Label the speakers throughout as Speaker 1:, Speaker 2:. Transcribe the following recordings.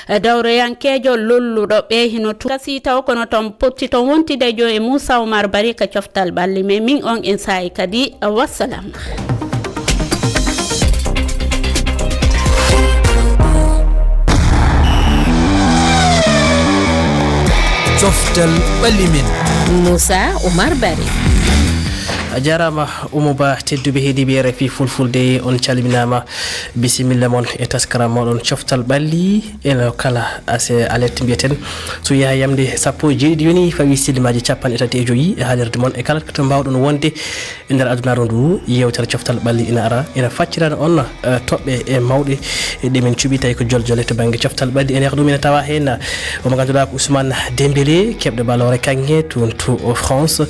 Speaker 1: dawreyankejo lolluɗo ɓe hino kasi taw kono ton potti ton wontide jo e Moussa Oumar Bari ka coftal balli mais min on en sayi kadi wassalam.
Speaker 2: coftal ɓallimin
Speaker 1: Moussa Oumar Bari.
Speaker 3: a jarama Oumouba tedduɓe heeɗiɓe RFI fulfulde on calminama bisimilla moon e taskaram moɗon coftal ɓalli eno kala ase alerte mbiyeten so yaha yamde 17 yoni fawi silimaji 35 e haalirde moon e kala to mbawɗon wonde e nder adunaru ndu yewtere coftal ɓalli ina ara ina faccirana on toɓɓe e mawɗe ɗemin cuɓi tawi ko joljole to banggue coftal ɓalli ene ɗum ina tawa hen omo ganduɗa ko Ousmane Dembélé keɓɗo balore kanŋe toon to France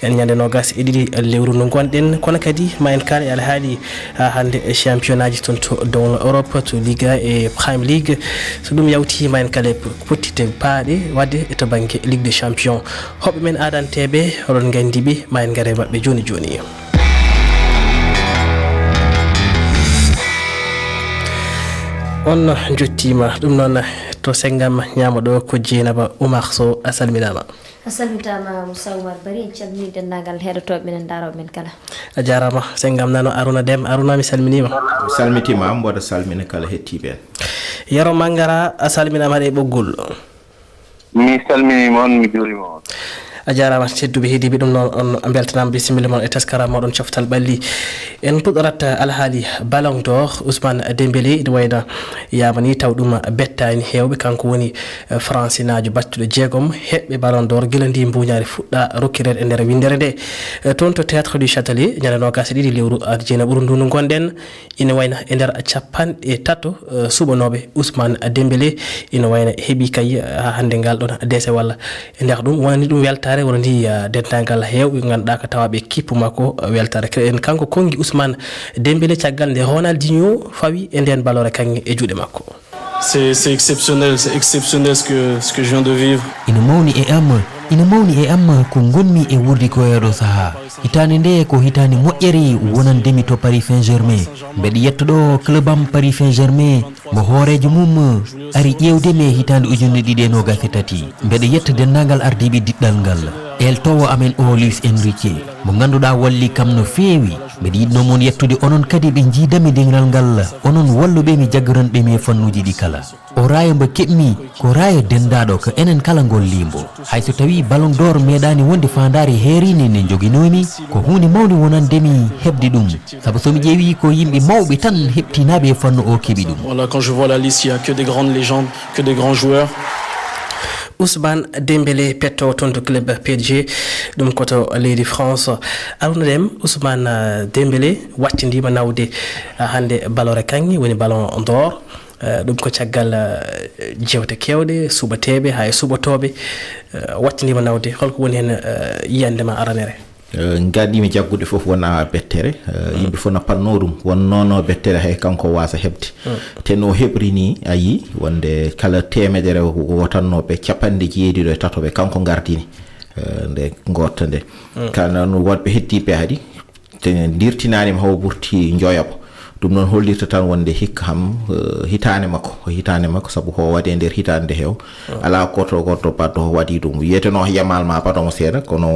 Speaker 3: en ñande nogas e ɗiɗi lewru ndu gonɗen kono kadi ma en kala e alhaali ha hande championnat ji toon to down Europe to Liga e Prime League so ɗum yawti ma en kala pottite paaɗe wadde to banggue Ligue des Champions hoɓɓe men adanteɓe oɗon gandiɓe ma en gaare mabɓe joni joni. on jottima ɗum noon to senggam ñama ɗo ko Dieynaba Oumar Sow a salminama.
Speaker 4: a salmitama Moussa Oumar Bari en calmini dendagal heɗotoɓe men daroɓe men kala.
Speaker 3: a jarama senggam nano Arouna Deme. Arouna mi salminima.
Speaker 5: salmitima mboɗo salmina kala hettiɓe en.
Speaker 3: Yero Mangara a salminama e ɓoggol.
Speaker 6: mi salminima on mi juurima on.
Speaker 3: a jarama tedduɓe heeɗiɓe ɗum noon on beltanama bisimilla moon e taskara moɗon coftal ɓalli en puɗɗorat alhaali Ballon d'Or Ousmane Dembélé ene wayno yamani taw ɗum bettani hewɓe kanko woni français najo battuɗo jeegom heɓɓe Ballon d'Or guila ndi mbuñari fuɗɗa rokkirede e nder windere nde toon to théâtre du Châtelet ñande nogas e ɗiɗi lewru jeena ɓuru ndu ndu gonɗen ina wayno e nder capanɗe tato suɓanoɓe Ousmane Dembélé ina wayno heeɓi kay ha hande ngal ɗon dese walla e nder ɗum wonani ɗum weltare wona ndi dendagal hewɓe ganduɗa ko tawaɓe kippu makko weltare en kanko kongi Ousmane Dembélé caggal nde Ronaldinho fawi e nden balore kanŋe e juuɗe makko.
Speaker 7: C'est exceptionnel ce que je viens de vivre.
Speaker 8: ina mawni e am ko gonmi e wurdi ko eɗo saaha hitande nde ko hitande moƴƴere wonandemi to Paris Saint-Germain mbeɗa yettoɗo club am Paris Saint-Germain mo hoorejo mum ari ƴewdemi e hitande 2023 mbeɗa yetta dendagal ardiɓe diɗɗal ngal eltowo amen o Luis Enrique mo ganduɗa walli kam no feewi mbeɗa yiɗno moon yettude onon kadi ɓe jiidami dengal ngal onon walluɓe mi jaggaranɓe e fannuji ɗi kala o raya mbo keɓmi ko raya dendaɗo ko enen kala gollimbo hayso tawi Ballon d'Or meeɗani wonde fandare heerine nde joguinomi ko hunde mawde wonandemi hebde ɗum saabu somi ƴeewi ko yimɓe mawɓe tan heɓtinaɓe e fannu o keeɓi ɗum.
Speaker 7: Voilà, quand je vois la liste, il y a que des grandes légendes, que des grands joueurs.
Speaker 3: Ousmane Dembélé petto toon to club PSG ɗum koto leydi France. Arouna Deme Ousmane Dembélé wattidima nawde hande balore kanŋe woni Ballon d'Or ɗum ko caggal jewte kewɗe suɓateɓe hay suɓatoɓe wattidima nawde holko woni hen yiyandema aranere.
Speaker 5: gaɗimi jaggude foof wona bettere yimɓe fof no panno ɗum wonnono bettere hay kanko wasa hebde te no heɓri ni a yi wonde kala temedere wotannoɓe capanɗe jeeɗiɗo e tatoɓe kanko gardini nde gotta nde kala no wonɓe heddiɓe haadi te dirtinanima haw ɓurti joyabo ɗum noon hollirta tan wonde hikka ham hitane makko saabu ko waɗi e nder hitande nde heew ala goto baddo waɗi ɗum wiyeteno yamal ma baɗomo seeɗa kono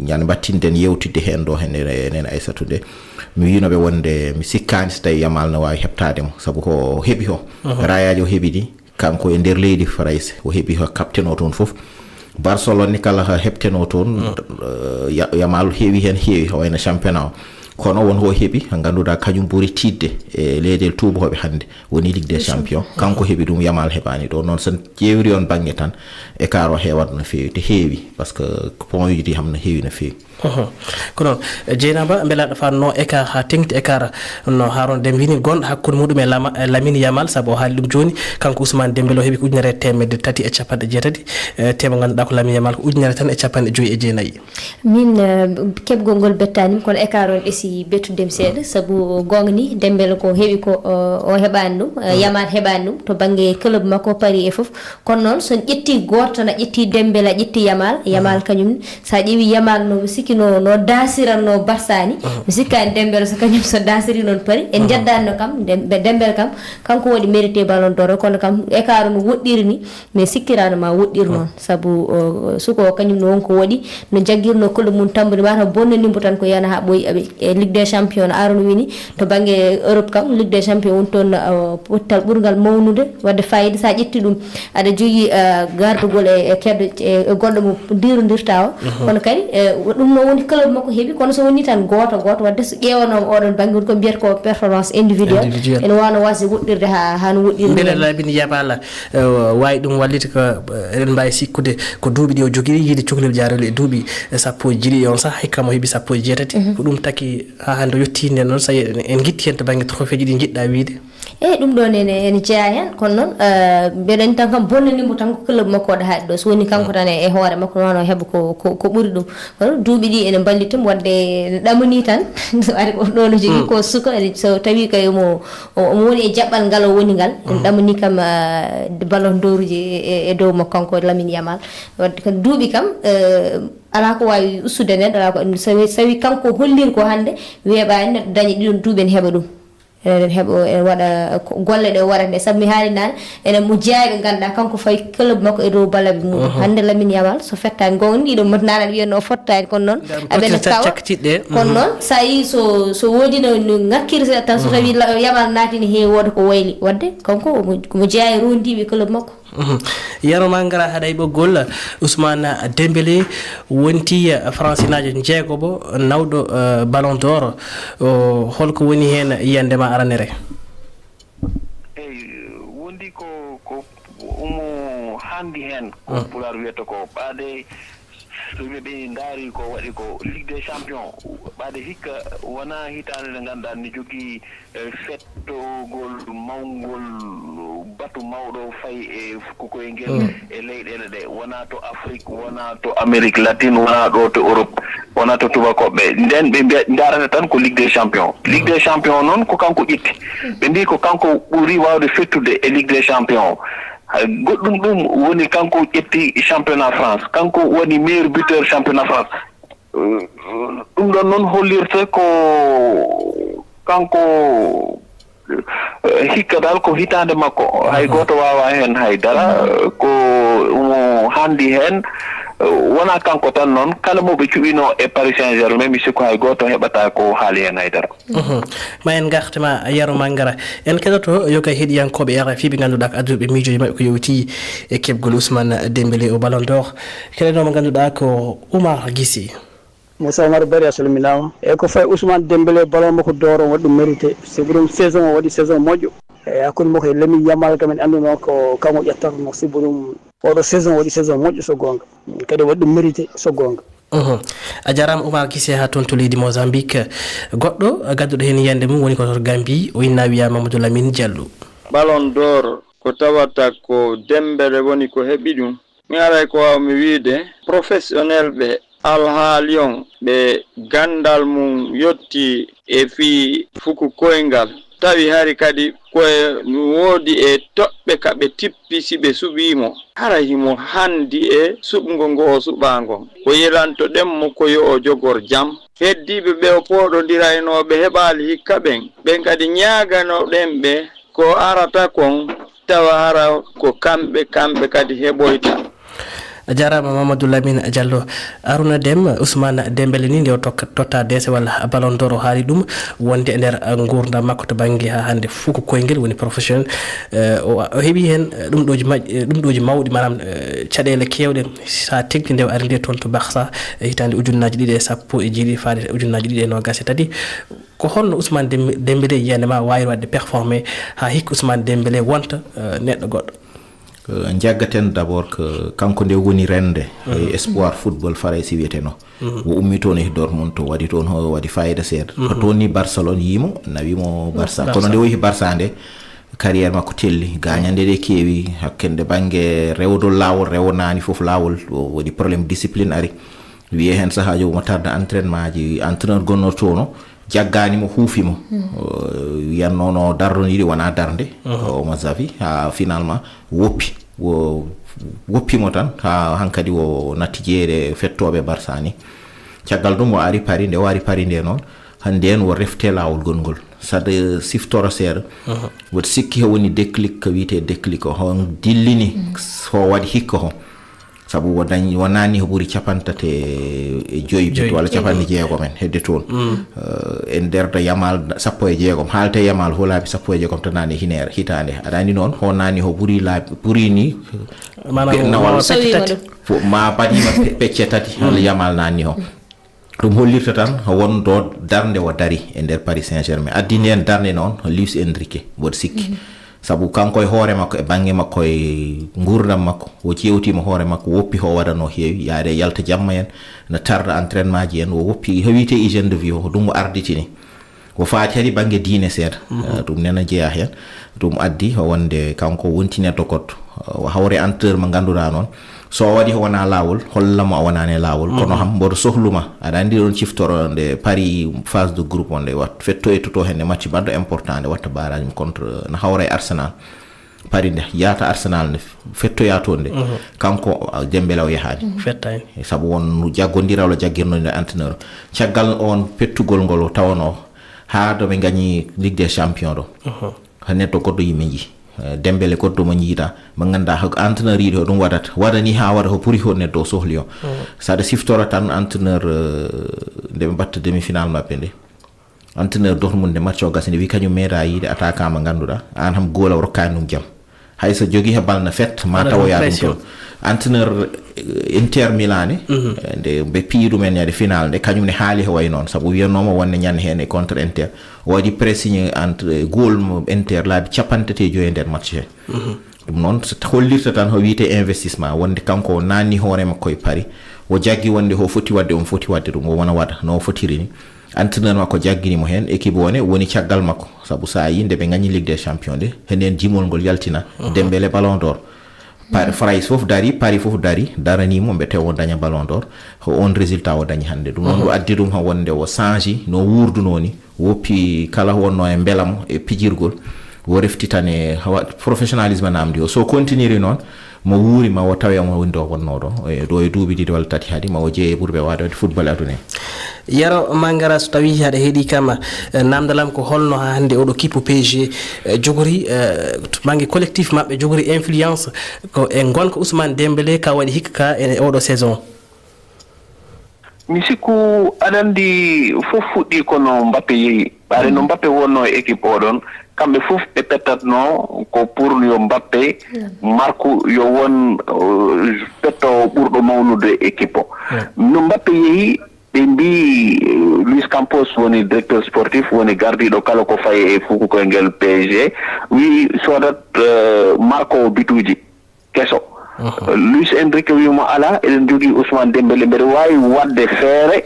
Speaker 5: ñande battinden yewtidde hen ɗo enen Aissatou nde mi winoɓe wonde mi sikkani so tawi yamal no wawi heɓtademo saabu ko heeɓi o rayaji o heeɓi ɗi kanko e nder leydi France o heeɓi ko capitaine o toon foof Barcelone ni kala heɓteno toon yamal heewi hen heewi wayno championnat o kono won ho heeɓi ganduɗa kañum ɓuuri tidde e leydel tubakoɓe hannde woni Ligue des Champions kanko heeɓi ɗum yamal heɓani ɗo noon sen ƴewri on banggue tan écart o heewat no feewi te heewi par ce que point uji ɗi ham no heewi no feewi
Speaker 3: ko noon Dieynaba beelaɗo fanno écart ha tengti écart no Harouna Deme wini gonɗo hakkude muɗum e Lamine Yamal saabu o haali ɗum joni kanko Ousmane Dembélé o heeɓi ko 1,350 tema ganduɗa ko Lamine Yamal ko 1,5 min keɓgol ngol bettanima kono écart on ɓeesi
Speaker 4: wasi bettudem seeɗa sabu gonga ni Dembele ko heeɓi ko o heɓani ɗum Yamal heɓani ɗum to banggue club makko Paris e foof kono noon son ƴetti goto tan a ƴetti Dembele a ƴetti Yamal kañum sa ƴeewi Yamal no sikki no dasiranno Barça ni mi sikkani Dembele so kañum so dasiri noon Paris en jaddanno kam Dembele kam kanko waɗi mérité ballon d'or kono kam écart no woɗɗiri ni mais sikkirano ma woɗɗiri noon sabu suko kañum no wonko waɗi no jagguirno club mum tambude mata bonnanimo tan ko yana ha ɓoyi e Ligue des Champions arono wini to banggue Europe kam Ligue des Champions woni toon pottal ɓurgal mawnude wadde fayida sa ƴetti ɗum aɗa jogui gardugol e keddo e goɗɗo mo dirodirta o kono kadi ɗum no woni club makko heeɓi kono so woni tan goto wadde so ƴewanoma oɗon banggue woni ko mbiyata ko performance individuel ene wano wasde woɗɗirde ha no woɗɗiri
Speaker 3: beɗa laabini Yamal wawi ɗum wallita ko eɗen mbawi sikkude ko duuɓi ɗi o jogui yiide cukalel jarole e duuɓi sappo e jiɗi on sah hikkamo heeɓi sappo e jeetati ko ɗum taki ha hande yetti nden noon so en guitti hen to banggue trophée ji ɗi jiɗɗa wiide
Speaker 4: ɗum ɗon ene jeeya hen kono noon mbeɗen tan kam bonnanimo tan ko club makko oɗo haaɗi ɗo so woni kanko tan e hoore makko wano heeɓa ko ɓuuri ɗum kono duuɓi ɗi ene ballitimo wadde ne ɗamani tan ari ko ɗo no jogui ko suka so tawi kay omo woni e jaɓɓal ngal o woni ngal ene ɗamani kam ballon d'or uji e dow makko kanko Lamine Yamal wadde kam duuɓi kam ala ko wawi ustude neɗɗo ala ko sawi kanko holliri ko hande weeɓani neɗɗo daña ɗiɗon duuɓi ene heeɓa ɗum enen heeɓo en waɗa golle ɗe waɗa nde sabu mi haali nane enen mo jeeyaɓe ganduɗa kanko fayi club makko e dow ballaɓe muɗum hande Lamine Yamal so fettani gonga ɗiɗo nane aɗa wiyatno o fottani kono noon aɓene kawa kono noon sa yi so woodi no ngakkiri seeɗa tan so tawi Yamal naatini heewi wooda ko wayli wadde kanko mo jeeya e rondiɓe club makko
Speaker 3: yaroma ngara haɗa e ɓoggol Ousmane Dembélé wonti francinajo jeegobo nawɗo ballon d'or holko woni hen yiyandema aranere
Speaker 6: wondi ko omo handi hen ko pular wiyata ko ɓaade ɓe daari ko waɗi ko Ligue des Champions ɓaade hikka wona hitande nde ganduɗa ne jogui fettogol mawgol batu mawɗo fayi e kokoyngel e leyɗele ɗe wona to Afrique wona to Amérique latine wona ɗo to Europe wona to tubakoɓe nden ɓe darata tan ko Ligue des Champions noon ko kanko ƴetti ɓe mbi ko kanko ɓuuri wawde fettude e Ligue des Champions goɗɗum ɗum woni kanko ƴetti championnat France kanko woni meilleur buteur championnat France ɗum ɗon noon hollirta ko kanko hikka dal ko hitande makko hay goto wawa hen haydara ko mo handi hen wona kanko tan noon kala mo ɓe cuɓino e Paris Saint-Germain mi sikku hay goto heɓata ko haali hen haydara
Speaker 3: ma en gartama yaroma ngara en keɗoto yoga heeɗiyankoɓe RFI ɓe ganduɗa ko adduɓe miijoji mabɓe ko yowti e kebgol Ousmane Dembélé o ballon d'or keɗenoma ganduɗa ko Oumar Guissy
Speaker 9: Moussa Oumar Bari a salminama e ko fayi Ousmane Dembélé ballon makko d'or o waɗi ɗum mérité c'est ɗum saison o waɗi saison moƴƴo e hakkude makko e Lamine Yamal kam en anndi noon ko kanko ƴettata mo sibo ɗum oɗo saison waɗi saison moƴƴo so gonga kadi waɗi ɗum mérité so gonga
Speaker 3: a jarama Oumar Guissy ha toon to leydi Mozambique goɗɗo gadduɗo hen yiyande mum woni ko to Gambie o inna wiya Mamadou Lamine Diallo
Speaker 10: ballon d'or ko tawata ko Dembélé woni ko heɓi ɗum mi aray ko wawmi wiide professionnel ɓe alhaali on ɓe gandal mum yetti e fi fuku koyngal tawi hari kadi koye woodi e toɓɓe kaɓe tippi si ɓe suɓimo hara himo handi e suɓgo ngo o suɓango ko yelanto ɗemmo ko yo o jogor jam heddiɓe ɓe o poɗodiraynoɓe heɓali hikka ɓen kadi ñaganoɗen ɓe ko arata kon tawa hara ko kamɓe kadi heɓoyta
Speaker 3: a jarama Mamadou Lamine Diallo Arouna Deme Ousmane Dembélé ni nde o totta dese walla ballon d'or o haali ɗum wonde e nder gurdam makko to banggue ha hande fuu ko koyngel woni professionnel o heeɓi hen ɗumɗoji mawɗi manam caɗele kewɗe sa tegti nde o ari nde toon to Barça hitande ujunnaji ɗiɗi e sappo e jeeɗiɗi faade ujunnaji ɗiɗi e nogas e tati ko holno Ousmane Dembélé yiyandema wawi wadde performé ha hikka Ousmane Dembélé wonta neɗɗo goɗɗo
Speaker 5: jaggaten d'abord que kanko nde woni rende e espoir football faransi wiyeteno o ummi toon e Dortmund to waɗi toon waɗi fayida seeɗa to toon ni Barcelone yimo nawimo Barça kono nde o yehi Barça nde carrière makko telli gañande ɗe keewi hakkende banggue rewdol lawol rewnani foof lawol waɗi probléme discipline ari wiye hen sahaji omo tarda entraînement ji entraîneur gonnoto toon jaggani mo huufimo yanno no darroniri wona darde o mo zavi ha finalement woppimo tan ha hankadi o natti jeere fettoɓe barsani caggal ɗum o ari pari nde o ari pari nde noon hande en wo refte lawol gongol sade siftoro seeɗa woto sikki ho woni déclic ko wiyete déclic o hon dillini ho waɗi hikka ho sabu wonani ho ɓuuri 35 walla 60 men hedde toon en nder yamal 16 haalte yamal ho laabi 16 tanani hinere hitande aɗa andi noon ho nani ho ɓuuri ni nawal ma baɗima pecce tati hal yamal nani ho ɗum hollirta tan won do darnde o dari e nder Paris Saint-Germain addini en darnde noon Luis Enrique mboɗo sikki sabu kanko e hoore makko e bange makko e gurdam makko o jewtima hoore makko woppi ho waɗano heewi yaade yalta jamma en no tarda entraînement ji en o woppi ho wiite hygiène de vie o ɗum o arditini o faati hadi bange diine seeɗa ɗum nena jeeya hen ɗum addi wonde kanko wontineddo goɗɗo o hawre entraîneur mo ganduɗa noon so waɗi wona lawol hollamo a wonani lawol kono ham mboɗo sohluma aɗa andi ɗon ciftoro nde Paris phase de groupe on nde watta fetto e toto hen e match baddo important nde watta barrage contre no hawra e Arsenal Paris nde yaata Arsenal nde fettoya toon nde kanko Dembélé o yahani
Speaker 3: fettani
Speaker 5: sabu won jaggondirawlo jaggirno nde entraîneur caggal on pettugol ngol o tawano ha do ɓe gañi Ligue des Champions ɗo neɗɗo goɗɗo yimɓe jii Dembélé goɗɗo mo jiita mo ganduɗa ko entraîneur yiɗi ɗum waɗata waɗani ha waɗa ko ɓuuri ho neɗɗo o sohli o saɗa siftoro tan entraîneur nde ɓe mbatta demi final maɓɓe nde entraîneur Dortmund nde match o gasi nde wi kañum meeɗa yiide attaquant mo ganduɗa an ham gool o rokkani ɗum jaam hayso jogui he balna fet ma tawoya ɗum toon entraîneur Inter Milan nde ɓe piyi ɗumen yade final nde kañum ne haali ho way noon sabu wiyanoma wonde ñande hen e contre Inter o waɗi pressigne entre goal mo Inter laabi 55 e nder match he ɗum noon hollirta tan ho wiite investissement wonde kanko o nanni hoore makko e Paris o jaggi wonde ho foti wadde on foti wadde ɗum o wona waɗa no fotiri ni entraîneur makko jagginimo hen équipe woni caggal makko sabu sa yi nde ɓe gañi Ligue des Champions nde henen jimol ngol yaltina Dembélé Ballon d'Or Paris fof dari daranimo ɓe tew o daña Ballon d'Or ko on résultat o dañi hande ɗum noon ɗo addi ɗum ha wonde o change no wurduno ni woppi kala wonno e beelamo e pijirgol o reftitane professionnalisme namdi o so continue noon mo wuuri ma o tawe mo windi o wonno ɗo e duuɓi ɗiɗi walla tati hadi ma o jeeye ɓurɓe wadde football aduna
Speaker 3: yaro mangara so tawi haɗa heeɗi kam namdalam ko holno hande oɗo kippo PSG jogori to banggue collectif mabɓe jogori influence ko e gonka Ousmane Dembélé ka waɗi hikka ka e oɗo saison
Speaker 6: mi sikku aɗa andi fof fuɗɗi kono Mbappé yeehi ɓaade no Mbappé wonno e équipe oɗon kamɓe fof ɓe pettatno ko pour yo Mbappé marku yo won petto ɓurɗo mawnude équipe o no Mbappé yeehi ɓe mbi Luis Campos woni directeur sportif woni gardiɗo kala ko fayi e fukukoye ngel PSG wi sodat marko bituji keso Luis Enrique wimo ala eɗen jogui Ousmane Dembélé mbeɗa wawi wadde feere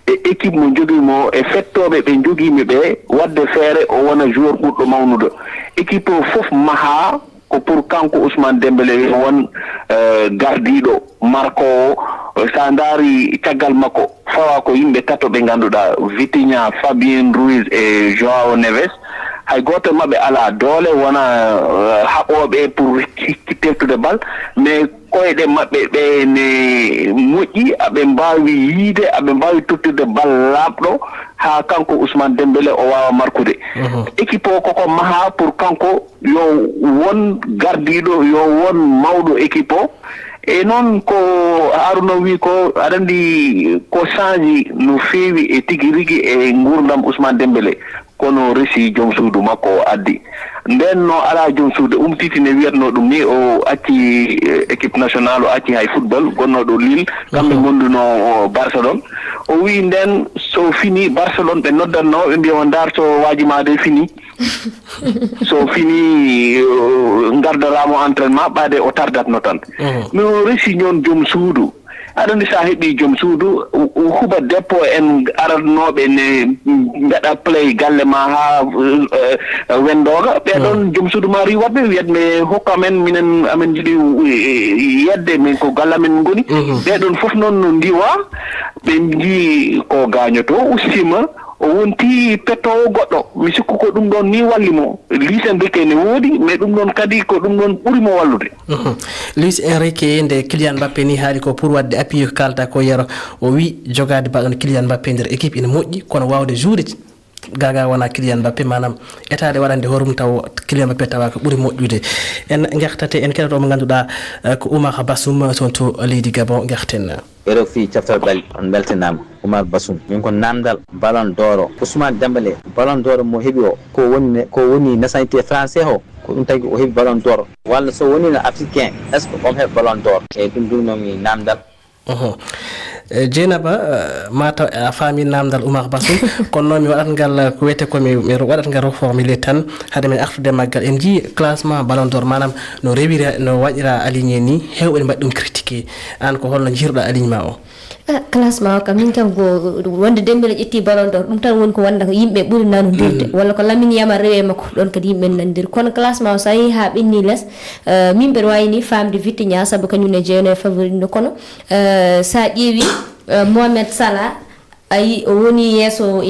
Speaker 6: e équipe mo joguimo e fettoɓe ɓe joguimi ɓe wadde feere o wona joueur ɓurɗo mawnude équipe o foof maha ko pour kanko Ousmane Dembélé won gardiɗo marko o sa daari caggal makko fawa ko yimɓe tato ɓe ganduɗa Vitinha Fabien Ruiz e Joao Neves hay goto mabɓe ala doole wona haɓoɓe pour teftude bal mais koyɗe mabɓe ɓe ne moƴƴi aɓe mbawi yiide aɓe mbawi tottude bal laaɓɗo ha kanko Ousmane Dembélé o wawa markude équipe o koko maha pour kanko yo won gardiɗo yo won mawɗo équipe o e noon ko Harouna wi ko aɗa andi ko change no feewi e tigui rigui e gurdam Ousmane Dembélé kono resi joom suudu makko o addi nden no ala joom suudu titine wiyatno ɗum ni o acci équipe nationale o acci hay football gonnoɗo Lille kamɓe gonduno Barcelone o wi nden so fini Barcelone ɓe noddatno ɓe mbiya ndar so wajimade fini so fini gardaramo entraînement ɓaade o tardatno tan mais o resi ñon joom suudu aɗa andi sa heeɓi joom suudu huɓa deppo en aratnoɓe ne mbeɗa play galle ma ha wendoga ɓeɗon joom suudu ma riwatɓe wiyatmi hokka men minen amen jiiɗi yedde min ko galle amen goni ɓeɗon foof noon no ndiwa ɓe jii ko gañoto ustima o wonti pettowo goɗɗo mi sikku ko ɗum ɗon ni walli mo Luis Enrique ne woodi mais ɗum ɗon kadi ko ɗum ɗon ɓuri mo wallude
Speaker 3: Luis Enrique nde Kylian Mbappé ni haali ko pour wadde appui ko kalta ko yero o wi jogade baɗon Kylian Mbappé nder équipe ina moƴƴi kono wawde joude gaga wona Kylian Mbappé manam etade waɗande horum taw Kylian Mbappé tawa ko ɓuri moƴƴude en gertate en keɗoto mo ganduɗa ko Oumar Bassoum toon to leydi Gabon gerten
Speaker 11: ɓeɗo fi caftal ɓalli on beltanama Oumar Bassoum min ko namdal ballon d'or Ousmane Dembélé ballon d'or mo heeɓi o ko woni nationalité français o ko ɗum tagi o heeɓi ballon d'or walla so woni no africain est ce que omo heeɓi ballon d'or e ɗum ɗumnomi namdal
Speaker 3: Dieynaba mataw a faami namdal Oumar Bassoum kono noon mi waɗat ngal ko wiyete ko mi waɗat ngal reformulé tan hade men artude maggal en jii classement ballon d'or manam no rewira no waɗira aligné ni hewɓe mbaɗi ɗum critiqué an ko holno jiiruɗa alignement o
Speaker 4: classement o kam min kam ko wonde Dembélé ƴetti ballon d'or ɗum tan woni ko wanda ko yimɓe ɓuri nanodirde walla ko Lamine Yamal rewe makko ɗon kadi yimɓe nanodiri kono classement o so yeehi ha ɓenni less min mbeɗa wawi ni famde Vitinha saabu kañum ne jeeyno e favori no kono sa ƴeewi Mohamed Salah ayi o woni yesso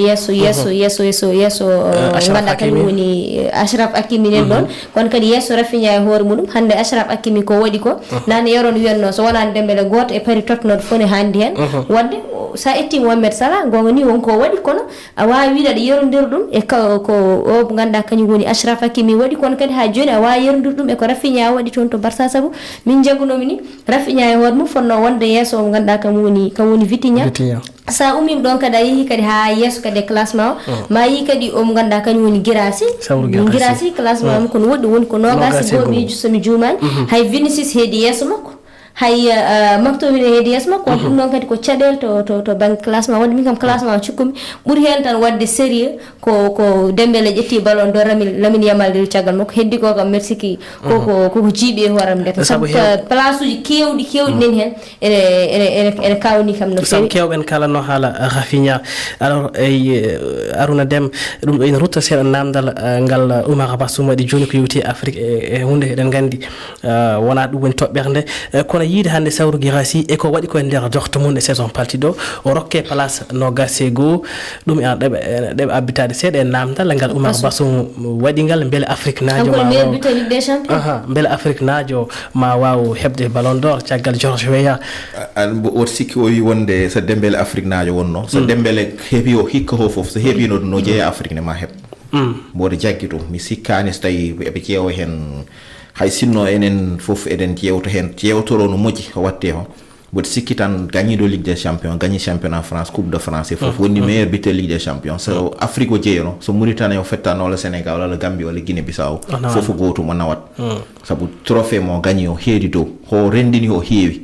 Speaker 4: ganda kañum woni Achraf Hakimi nen ɗon kono kadi yesso Rafinha e hoore muɗum hande Achraf Hakimi ko waɗi ko nane yaron wiyanno so wonani Dembélé goto e paari tottenode fone handi hen wadde sa itti Mohamed Salah gonga ni wonko waɗi kono a wawi wiide aɗa yerodira ɗum e ko o ganda kañum woni Achraf Hakimi waɗi kono kadi ha joni a wawi yerodir ɗum e ko Rafinha waɗi toon to Barça saabu min jaggunomi ni Rafinha e hoore mum fonno wonde yesso o ganda kam woni Vitinha sa umim ɗon kadi a yeehi kadi ha yesso kadi e classement o ma yi kadi omo ganda kañum woni Guirassy classement mum kono woɗɗi woni ko nogasi goho miijo somi juumani hay Vinicius heedi yesso makko hay Maktoumine heedi yesso makko wadde ɗum ɗon kadi ko caɗele to banggue classement wadde min kam classement o cikkumi ɓuuri hen tan wadde sérieux ko Dembélé ƴetti ballon d'or Lamine Yamal rewi caggal makko heddi ko kam merci ki koko jiiɓi e hooram nde saabu place uji kewɗi nen hen ene kawni kam no fewi
Speaker 3: kewɓen kalanno haala Rafinha alors Arouna Deme ɗum ɗo ina rutta seeɗa namdal ngal Oumar Bassoum waɗi joni ko yewti Afrique e hunde eɗen gandi wona ɗum woni toɓɓerde kono yiide hande Sawru Guirassy e ko waɗi koye nder jorto mum e saison paltiɗo o rokke place nogas e goho ɗum ɗeɓe abbitade seeɗa e namdal ngal Oumar Bassoum waɗi ngal beele Afrique najo beele Afrique najo ma waw hebde ballon d'or caggal George Weah
Speaker 5: woto sikki o wi wonde so Dembélé Afrique najo wonno so Dembélé heeɓi o hikka ho foof so heeɓino no jeeya Afrique ne ma heeb mboɗo jaggi ɗum mi sikkani so tawi eɓe ƴeewa hen hay sinno enen fof eɗen ƴewto hen ƴewtoro no moƴƴi ko watte ho mboɗo sikki tan gagniɗo Ligue des Champions gagni championnat France coupe de France e fof woni meilleur buteur Ligue des Champions so Afrique o jeeyano so Mauritanie o fettano walla Sénégal walla Gambie walla Guinée Bissau fof gotum o nawat saabu trophée mo gagni o heedi dow ho rendini o heewi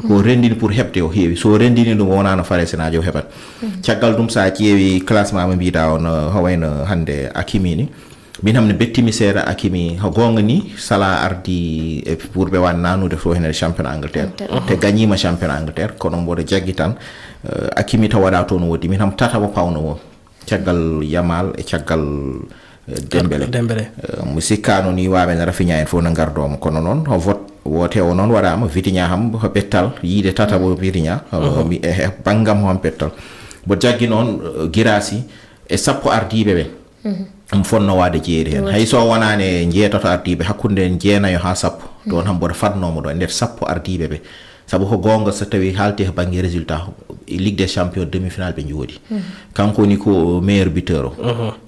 Speaker 5: ko rendini pour heɓde o heewi so rendini ɗum wonano faresenajo o heɓat caggal ɗum sa ƴeewi classement mo mbiɗa on ho wayno hande Hakimi ni min hamne bettimi seeɗa Hakimi ha gonga ni Salah ardi e pour ɓe wan nanude to hen championnat Angleterre te gagnima championnat Angleterre kono mboɗo jaggi tan Hakimi taw waɗa toon woodi min ham tata mo pawno o caggal Yamal e caggal Dembélé mi sikkano ni wawen Rafinha en fof no gardomo kono noon ho vote wote o noon waɗama Vitinha ham ho ɓettal yiide tata mo Vitinha banggam ho ham ɓettal mbo jaggi noon Guirassy e sappo ardiɓe ɓe ɗum fonno wade jeeri hen hay so wonane jeetoto ardiɓe hakkude jeenayo ha sappo ɗon ham mboɗo fatnomo ɗo e nder sappo ardiɓe ɓe saabu ko gonga so tawi haalti e banggue résultat Ligue des Champions demi-finale ɓe joodi kanko woni ko meilleur buteur o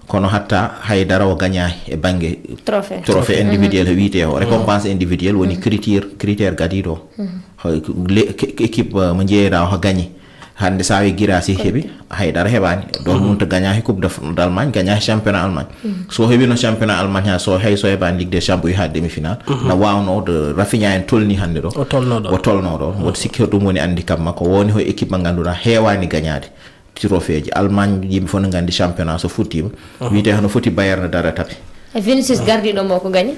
Speaker 5: kono hatta haydara o gagnaki e banggue trophée individuel wiite o récompense individuel woni critère gadiɗo équipe mo jeeyɗa o gagni hande sa wi Guirassy heeɓi haydara heɓani donc mum to gagnaki coupe d'Allemagne gagnaki championnat Allemagne so heeɓino championnat Allemagne ha so hay so heɓani Ligue des Champions ha demi finale na wawno de Rafinha en tolni hande ɗo o tolno ɗo woto sikki ɗum woni handicap makko woni ho équipe mo ganduɗa hewani gagnade trophée ji Allemagne yimɓe fof no gandi championnat so futtima wiite hono foti Bayern dara tapi
Speaker 4: Vinicius gardiɗo mo ko gagni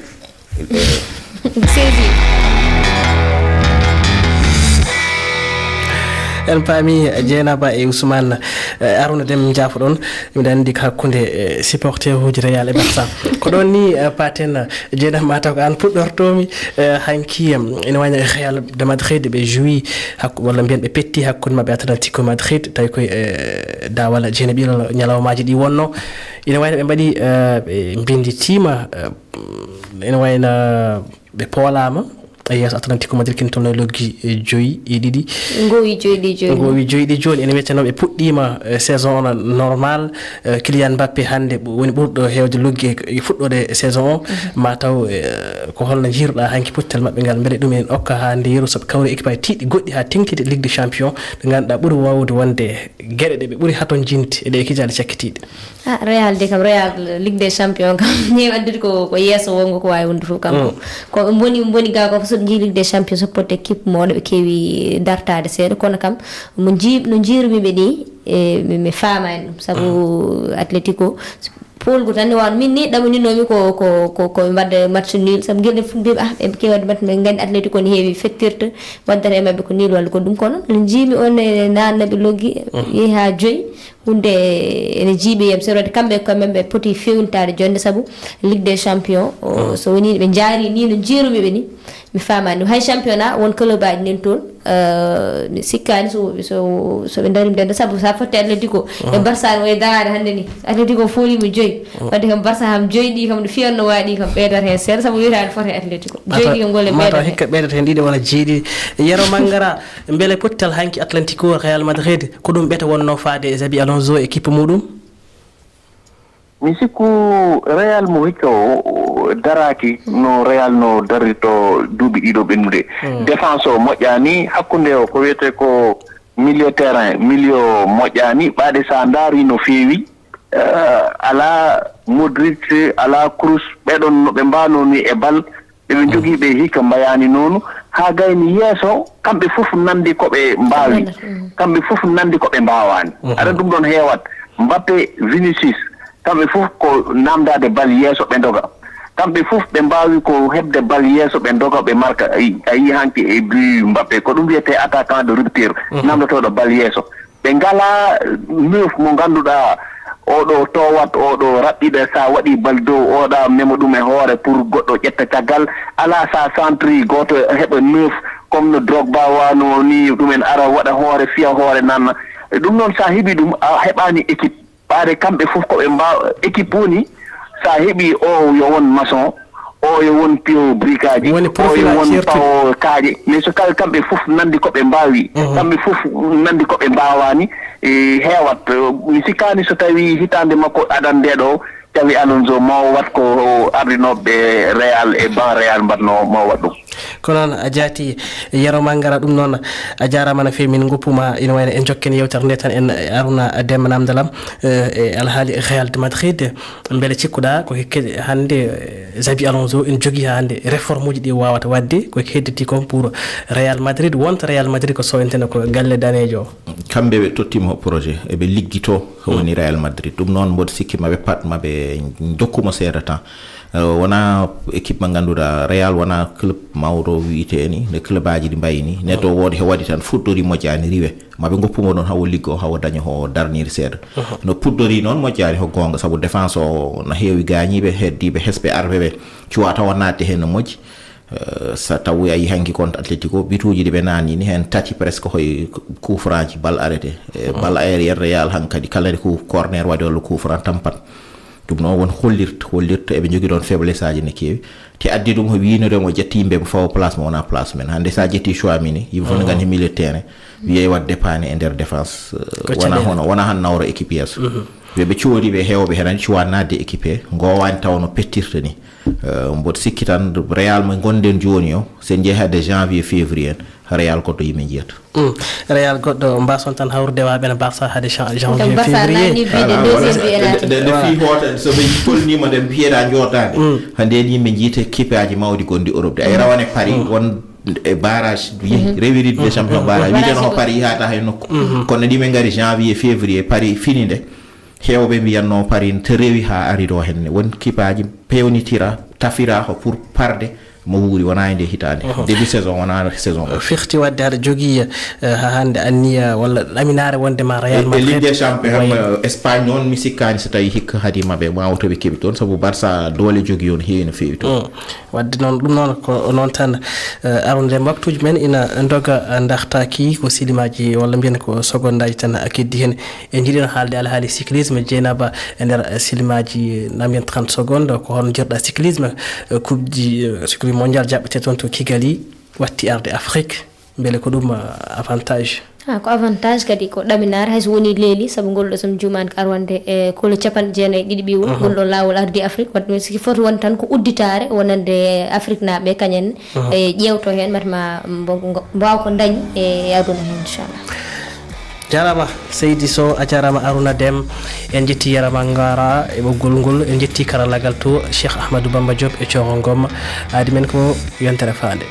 Speaker 3: en paami Dieynaba e Ousmane Arouna Deme jaafoɗon miɗa anndi ko hakkunde supporter uji Real e Barça ko ɗon ni paten Dieynaba mataw ko an puɗɗortomi hanki ene wayno Real de Madrid ɓe joui walla mbiyen ɓe petti hakkude mabɓe Atlético Madrid tawi koye dawal jeeneɓiɗo ñalawmaji ɗi wonno ene wayno ɓe mbaɗi ɓe binditima ene wayno ɓe poolama yeeso Atlético Madrid kin tolno loggi joyi e ɗiɗi
Speaker 4: ngowi joyiɗi joni ene weccano ɓe puɗɗima saison o normal Kylian Mbappé hande woni ɓurɗo hewde loggi e fuɗɗode saison o mataw ko holno jiiruɗa hanki puttal mabɓe ngal beele ɗum en okka ha ndeeru sabu kawri équipe aji tiɗɗi goɗɗi ha tengtide Ligue des Champions ɗe ganduɗa ɓuuri wawde wonde gueɗe ɗe ɓe ɓuuri haton jinde e ɗe kijaɗe cakkitiɗe Real de kam Real Ligue des Champions kam ñewi addude ko yesso wongo ko wawi wonde fof kam ko boni ga ko so Ligue des Champions support équipe mo ɓe kewi dartade seeɗa kono kam no jiirumiɓe ɗi mi famani ɗum saabu Atlético polgu tan ne wawa min ni ɗamaninomi ko mbadda match nul saabu guelɗe fof mbiɓe ɓe kewi wadde match ɓe gandi Atlético ne heewi fettirta waddata e mabɓe ko nul walla ko ɗum kono no jiimi on e nannaɓe loggi yeehi ha joyi hunde ene jiiɓe yam sewrede kamɓe ɓe poti fewnitade jonde saabu Ligue des Champions so woni ɓe jaari ni no jiirumiɓe ni mi famani ɗum hay championnat won club aji nen toon mi sikkani so ɓe darim dende saabu sa fotti Atlético e Barça o e darade hannde ni Atlético folimo joyi wadde kam Barça ham joyiɗi kam ɗo fiyanno waɗi kam ɓeydata hen seeɗa saabu wiyatade foti Atlético joyiɗi kam golle
Speaker 3: mataw hikka ɓeydata hen ɗiɗi walla jeeɗiɗi Yero Mangara beele pottal hanki Atlético Real Madrid ko ɗum ɓeta wonno faade Xabi Alonso équipe muɗum
Speaker 6: mi sikku Real mo hikka o daraki no Real no darito duuɓi ɗiɗo ɓennude défense o moƴƴani hakkunde o ko wiyete ko milieu terrain milieu moƴƴani ɓaade sa daari no feewi ala Modric ala Kroos ɓeɗon no ɓe mbanoni e bal eɓe jogii ɓe hikka mbayani noonu ha gayni yeeso kamɓe fof nandi koɓe mbaawi kamɓe fof nandi koɓe mbawani aɗa ɗum ɗon heewat Mbappé Vinicius kamɓe fof ko namdade bal yeeso ɓe doga kamɓe fof ɓe mbawi ko hebde bal yeeso ɓe doga ɓe marka a yi hanki e but Mbappé ko ɗum wiyete attaquant de rupture namdotoɗo bal yeeso ɓe ngala neuf mo ganduɗa oɗo towat oɗo raɓɓiɗa sa waɗi bal dow oɗa memo ɗum e hoore pour goɗɗo ƴetta caggal ala sa centri goto heɓa neuf comme no Drogba wano ni ɗumen ara waɗa hoore fiya hoore nanna ɗum noon sa heeɓi ɗum a heɓani équipe ɓaade kamɓe fof koɓe mbawa équipe woni sa heeɓi o yo won maçon o yo won pio briquaji o yo won pawo kaaƴe mais so kala kamɓe fof nandi koɓe mbawi kamɓe fof nandi koɓe mbawani heewat mi sikkani so tawi hitande makko aɗan ndeɗo tawi Alonso mo wat ko ardinoɓe Real e ban Real mbatno mo wat ɗum
Speaker 3: ko noon a jaati Yero Mangara ɗum noon a jarama no fewi min goppuma ina wayno en jokken yewtere nde tan en Arouna Deme namdalam e alhaali Real de Madrid beele cikkuɗa ko hekkede hannde Xabi Alonso en jogui ha hannde réforme uji ɗi wawata wadde ko hedditi kon pour Real Madrid wonta Real Madrid ko sowentene ko galle danejo o
Speaker 5: kamɓe ɓe tottima projet eɓe liggito woni Real Madrid ɗum noon mboɗo sikki maɓe pat maɓe dokkuma seeɗa temps wona équipe mo ganduɗa Real wona club mawɗo wiyete ni nde club aji ɗi mbayi ni neɗɗo woodi he waɗi tan fuɗɗori moƴƴani riwe maɓe goppuma ɗon hawo liggo hawo daña ho darniri seeɗa no puɗɗori noon moƴƴani ho gonga saabu défense o no heewi gañiɓe heddiɓe hesɓe arɓe ɓe cuwa tawa nadde hen no moƴƴi sa tawi a yi hanki contre Atlético bituji ɗi ɓe nani ni hen tati presque hoye coup franc ji balle arrêté balle aérienne Real hankkadi kala ko corner waɗi walla coup franc tampat ɗum noon won hollirta eɓe jogui ɗon faiblesse aji ne kewi te addi ɗum ko wiinoɗen o jetti yimɓe mo fawa place mo wona place men hande sa jetti choix mini yimɓe fof ne gandi milieu terrain wiye wat dépane e nder défense wona han nawro équipe yesso ɓe coodi ɓe hewɓe hen cuwa nadde équipe he gowani taw no pettirta ni mboɗo sikki tan Real mo gonden joni o sen jeehade janvier février en Real goɗɗo yimɓe jiyata
Speaker 3: Real goɗɗo mbason tan hawrude waɓe no Barça hade janvier février
Speaker 5: nde fi hoota so ɓe tolnima nde mbiyeɗa jordade hande yimɓe jiite équipe aji mawɗi gonɗi Europe de ay rawane Paris won e barrage rewiride des champions barrage wiideno ho Paris yahata hay nokku kono ɗiɓe gari janvier février Paris fini nde hewɓe mbiyanno Paris to rewi ha ari ɗo henne won kipaji pewnitira tafira ko pour parde mo wuuri wona inde hitande début saison wona saison
Speaker 3: firti wadde aɗa jogui ha hande anniya walla ɗaminare wondema Real Madrid
Speaker 5: Ligue des Champions Espagne noon mi sikkani so tawi hikka haadi mabɓe wawa toɓe keeɓi toon saabu Barça doole jogui on heewi no feewi toon
Speaker 3: wadde noon ɗum noon ko noon tan arunde waktuji men ina doga dartaki ko silimaji walla mbiyen ko secondaji tan keddi hen e jiiɗino haalde alhaali cyclisme Dieynaba e nder silimaji namien 30 secondes ko hono jirɗa cyclisme coupe du mondial jaɓɓete toon to Kigali watti arde Afrique beele ko ɗum avantage
Speaker 4: ko avantage kadi ko ɗaminare hayso woni leeli saabu ngolɗo som jumani ko arwande e kolo 90 ɓiiwol ngolɗo lawol ardi Afrique wadde ɗum siki foti won tan ko udditare wonande Afrique naɓe kañenne e ƴewto hen matma mbawa ko dañi e aduna hen inchallah.
Speaker 3: jarama Seydi Sow a jarama Arouna Deme en jetti yarama ngara e ɓoggol ngol en jetti karallagal to Cheikh Ahmadou Bamba Diop e Thioro Ngom aadi men ko yontere faande.